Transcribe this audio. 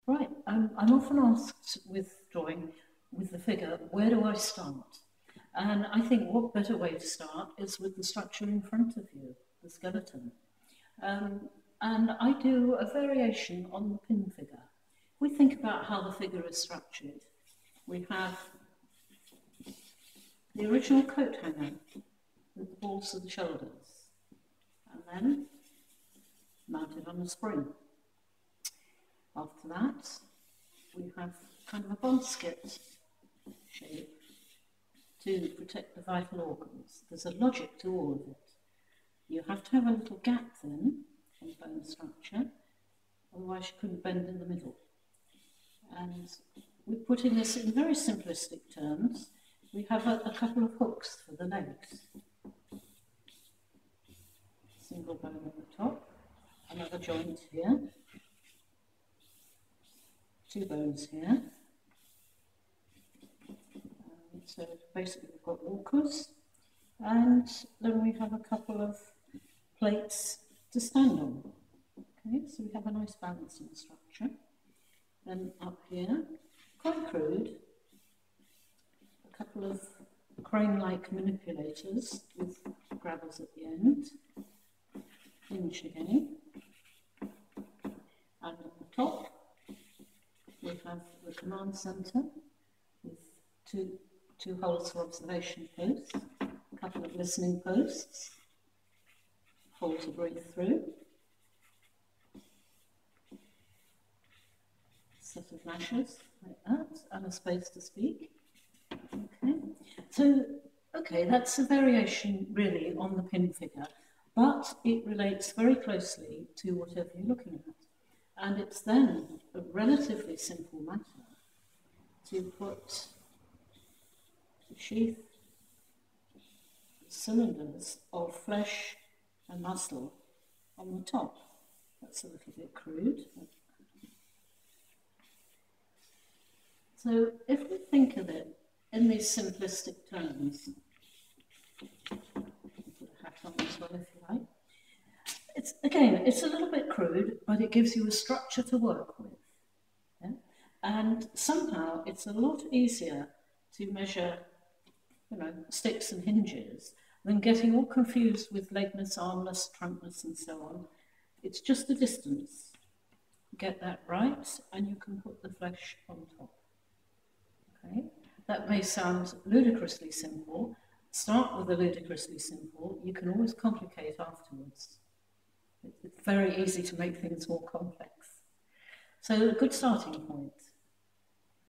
Right, I'm often asked with drawing, with the figure, where do I start? And I think what better way to start is with the structure in front of you, the skeleton. Um, and I do a variation on the pin figure. We think about how the figure is structured. We have the original coat hanger with the balls to the shoulders, and then mounted on a spring. After that, we have kind of a basket shape to protect the vital organs. There's a logic to all of it. You have to have a little gap then in bone structure, otherwise you couldn't bend in the middle. And we're putting this in very simplistic terms. We have a couple of hooks for the legs. Single bone at the top, another joint here, two bones here. So basically we've got walkers, and then we have a couple of plates to stand on. Okay, so we have a nice balancing structure. Then up here, quite crude, a couple of crane-like manipulators with grabbers at the end, hinge again, and at the top we have the command centre with two holes for observation posts, a couple of listening posts, hole to breathe through, set of lashes like that, and a space to speak. Okay, so that's a variation really on the pin figure, but it relates very closely to whatever you're looking at. And it's then a relatively simple matter to put the sheath, cylinders of flesh and muscle on the top. That's a little bit crude. So if we think of it in these simplistic terms, put a hat on as well if you like. It's a little bit crude, but it gives you a structure to work with. Yeah? And somehow it's a lot easier to measure, sticks and hinges than getting all confused with legness, armless, trunkness, and so on. It's just the distance. Get that right, and you can put the flesh on top. Okay? That may sound ludicrously simple. Start with the ludicrously simple. You can always complicate afterwards. It's very easy to make things more complex. So a good starting point